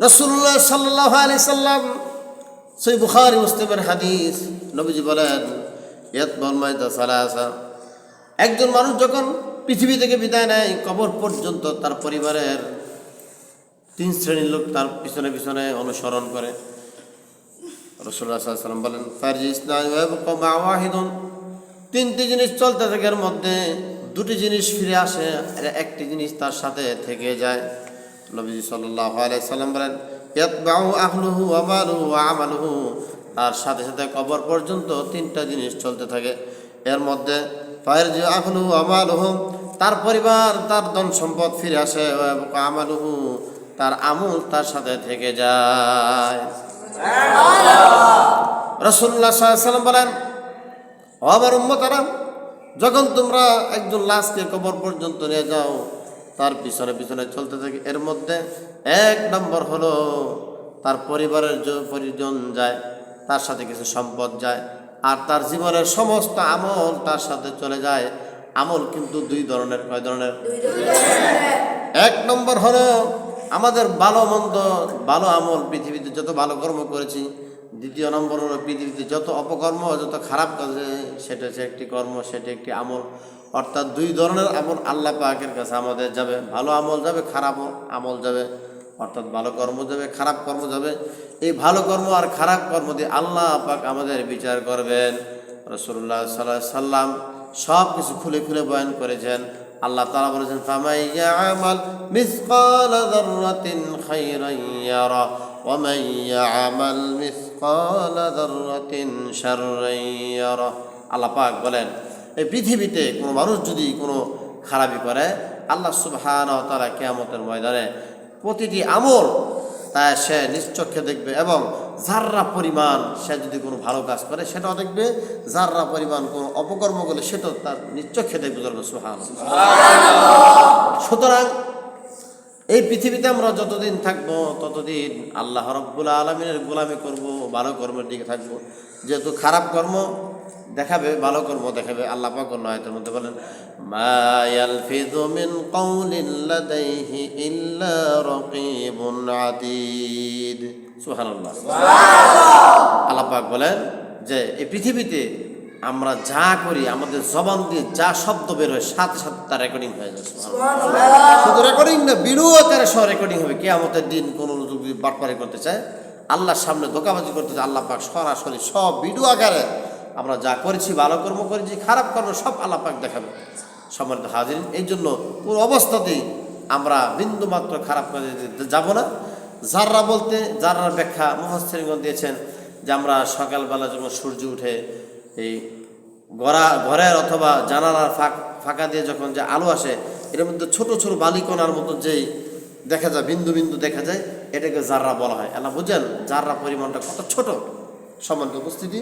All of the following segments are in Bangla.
রাসূলুল্লাহ সাল্লাল্লাহু আলাইহি সাল্লাম সহিহ বুখারী মুসলিমের হাদিস, নবীজি বলেন ইয়াতবাল মাইতা সালাসা, একজন মানুষ যখন পৃথিবী থেকে বিদায় নেয় কবর পর্যন্ত তার পরিবারের 3 শ্রেণীর লোক তার পিছনে পিছনে অনুসরণ করে। রাসূলুল্লাহ সাল্লাল্লাহু আলাইহি সাল্লাম বলেন ফারজিসনা ওয়া ইয়াবকা মা ওয়াহিদুন, 3টি জিনিস চলতে থাকে, এর মধ্যে 2টি জিনিস ফিরে আসে আর 1টি জিনিস তার সাথে থেকে যায়। নবী সাল্লাল্লাহু আলাইহি সাল্লাম বলেন ইয়াতবাউ আহলুহু ওয়া মালুহু ওয়া আমালুহু, তার সাথে সাথে কবর পর্যন্ত 3টা জিনিস চলতে থাকে। এর মধ্যে ফারজি আহলুহু ওয়া মালুহু, তার পরিবার তার ধন সম্পদ ফিরে আসে, ওয়া আমালুহু, তার আমল তার সাথে থেকে যায়। রাসূলুল্লাহ সাল্লাল্লাহু আলাইহি সাল্লাম বলেন ও আমার উম্মতেরা, যখন তোমরা একজন লাশকে কবর পর্যন্ত নিয়ে যাও তার পিছনে পিছনে চলতে থাকে। এর মধ্যে 1 নম্বর হলো তার পরিবারের পরিজন যায়, তার সাথে কিছু সম্পদ যায়, আর তার জীবনের সমস্ত আমল তার সাথে চলে যায়। আমল কিন্তু 2 ধরনের। কয় ধরনের? 1 নম্বর হলো আমাদের ভালো মন্দ, ভালো আমল, পৃথিবীতে যত ভালো কর্ম করেছি। 2 নম্বর হলো পৃথিবীতে যত অপকর্ম, যত খারাপ কাজ, সেটা হচ্ছে একটি কর্ম, সেটা একটি আমল। অর্থাৎ 2 ধরনের আমল আল্লাহ পাকের কাছে আমাদের যাবে। ভালো আমল যাবে, খারাপ আমল যাবে। অর্থাৎ ভালো কর্ম যাবে, খারাপ কর্ম যাবে। এই ভালো কর্ম আর খারাপ কর্ম দিয়ে আল্লাহ পাক আমাদের বিচার করবেন। রাসূলুল্লাহ সাল্লাল্লাহু আলাইহি সাল্লাম সব কিছু খুলে খুলে বয়ান করেছেন। আল্লাহ তাআলা বলেছেন ফামান ইয়ামাল মিসকালা যাররাতিন খায়রান ইয়ারা ওয়া মান ইয়ামাল মিসকালা যাররাতিন শাররান ইয়ারা। আল্লাহ পাক বলেন এই পৃথিবীতে কোনো মানুষ যদি কোনো খারাপি করে, আল্লাহ সুবহানাহু ওয়া তাআলা কিয়ামতের ময়দানে প্রতিটি আমল তা সে নিশ্চক্ষে দেখবে, এবং যাররা পরিমাণ সে যদি কোনো ভালো কাজ করে সেটাও দেখবে, যাররা পরিমাণ কোনো অপকর্ম করলে সেটাও তার নিশ্চক্ষে দেখবে। সুতরাং এই পৃথিবীতে আমরা যতদিন থাকবো ততদিন আল্লাহ রাব্বুল আলামিনের গোলামি করব, ভালো কর্মের দিকে থাকবো। যেহেতু খারাপ কর্ম দেখাবে, ভালো কর্ম দেখাবে। আল্লাহ পাক অন্য আয়াতের মধ্যে বলেন মা ইয়ালফিযু মিন কাওলিন লাদাইহি ইল্লা রাকীবুন আতীদ। সুবহানাল্লাহ। আল্লাহ পাক বলেন যে এই পৃথিবীতে আমরা যা করি, আমাদের জবান দিয়ে যা শব্দ বের হয় সাথে সাথে তার রেকর্ডিং হয়ে যায়। শুধু রেকর্ডিং না, ভিডিও আকারে সব রেকর্ডিং হবে। কিয়ামতের দিন কোনো লোক যদি বাটপারি করতে চায়, আল্লাহর সামনে ধোঁকাবাজি করতে চায়, আল্লাহ পাক সরাসরি সব ভিডিও আকারে আমরা যা করেছি, ভালো কর্ম করেছি, খারাপ কর্ম, সব আল্লাহ পাক দেখাবে। সম্মানিত হাজিরিন, এই জন্য কোনো অবস্থাতেই আমরা বিন্দু মাত্র খারাপ কাজে যাব না। যাররা বলতে যাররার ব্যাখ্যা মুফাসসিরগণ দিয়েছেন যে আমরা সকালবেলা যখন সূর্য উঠে এই ঘরের অথবা জানালার ফাঁকা দিয়ে যখন যে আলো আসে, এর মধ্যে ছোট ছোট বালিকণার মতো যেই দেখা যায়, বিন্দু বিন্দু দেখা যায়, এটাকে জাররা বলা হয়। আল্লাহ বুঝেন জাররা পরিমাণটা কত ছোট। সম্মানিত উপস্থিতি,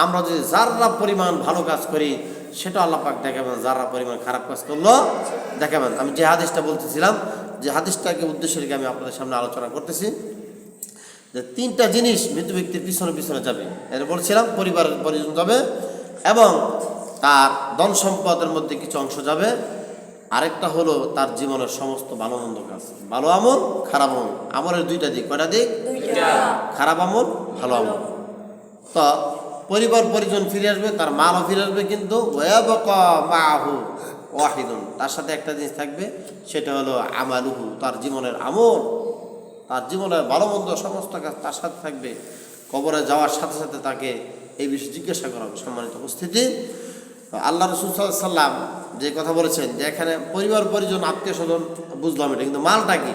আমরা যদি জাররা পরিমাণ ভালো কাজ করি সেটা আল্লাহ পাক দেখাবেন, জাররা পরিমাণ খারাপ কাজ করলো দেখাবেন। আমি যে হাদিসটা বলতেছিলাম, যে হাদিসটাকে উদ্দেশ্য রেখে আমি আপনাদের সামনে আলোচনা করতেছি যে 3টা জিনিস মৃত্যু ব্যক্তির পিছনে পিছনে যাবে। এর বলছিলাম পরিবারের পরিজন যাবে, এবং তার ধন সম্পদের মধ্যে কিছু অংশ যাবে। আরেকটা হলো তার জীবনের সমস্ত ভালো মন্দ কাজ, ভালো আমল, খারাপ আমল। আমলের 2টা দিক। কয়টা দিক? 2টা। খারাপ আমল, ভালো আমল। তো পরিবার পরিজন ফিরে আসবে, তার মালও ফিরে আসবে, কিন্তু ওয়াবাকা মাহু ওয়াহিদুন, তার সাথে একটা জিনিস থাকবে, সেটা হলো আমালুহু, তার জীবনের আমল, তার জীবনের ভালো মন্দ সমস্ত কাজ তার সাথে থাকবে। কবরে যাওয়ার সাথে সাথে তাকে এই বিষয়ে জিজ্ঞাসা করা হবে। সম্মানিত উপস্থিতি, আল্লাহ রাসূল সাল্লাল্লাহু আলাইহি সাল্লাম যে কথা বলেছেন যে এখানে পরিবার পরিজন আত্মীয় স্বজন বুঝলাম এটা, কিন্তু মালটা কি?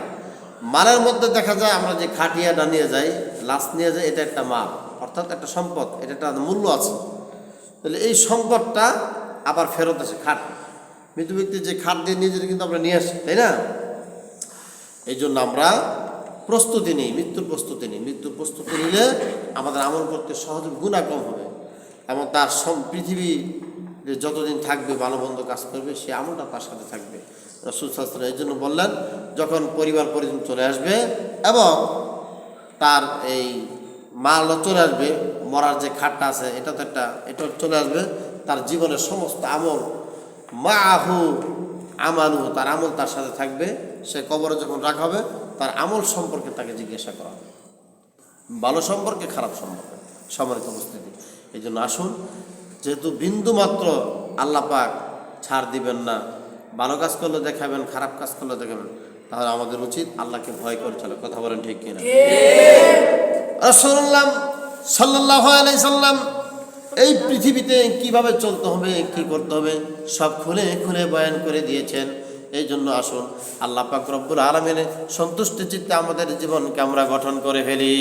মালের মধ্যে দেখা যায় আমরা যে খাটিয়াটা নিয়ে যাই, লাশ নিয়ে যাই, এটা একটা মাল, অর্থাৎ একটা সম্পদ, এটা একটা মূল্য আছে। তাহলে এই সম্পদটা আবার ফেরত আসে। খাট, মৃত্যু ব্যক্তি যে খাট দিয়ে নিয়ে যেতে কিন্তু আমরা নিয়ে আসি, তাই না? এই জন্য আমরা প্রস্তুতি নিই, মৃত্যুর প্রস্তুতি নিই। মৃত্যুর প্রস্তুতি নিলে আমাদের আমল করতে সহজে গুনাহ কম হবে, এবং তার পৃথিবী যতদিন থাকবে ভালো মন্দ কাজ করবে, সে আমলটা তার সাথে থাকবে। রাসূল সাল্লাল্লাহু আলাইহি ওয়াসাল্লাম এই জন্য বললেন যখন পরিবার পরিজন চলে আসবে এবং তার এই মাল চলে আসবে, মরার যে খাটটা আছে এটা তো এটা চলে আসবে, তার জীবনের সমস্ত আমল মাহু আমালুহু, তার আমল তার সাথে থাকবে। সে কবরে যখন রাখা হবে তার আমল সম্পর্কে তাকে জিজ্ঞাসা করা হবে, ভালো সম্পর্কে খারাপ সম্পর্কে। সম্মানিত উপস্থিতি, এই জন্য আসুন, যেহেতু বিন্দু মাত্র আল্লাহ পাক ছাড় দিবেন না, ভালো কাজ করলে দেখাবেন, খারাপ কাজ করলে দেখাবেন, তাহলে আমাদের উচিত আল্লাহকে ভয় করে চলে। কথা বলেন ঠিক কিনা? রাসূলুল্লাহ সাল্লাল্লাহু আলাইহি সাল্লাম এই পৃথিবীতে কিভাবে চলতে হবে, কি করতে হবে, সব খুলে খুলে বয়ান করে দিয়েছেন। এই জন্য আসুন আল্লাহ পাক রব্বুল আলামিনের সন্তুষ্ট চিত্তে আমাদের জীবনকে আমরা গঠন করে ফেলি।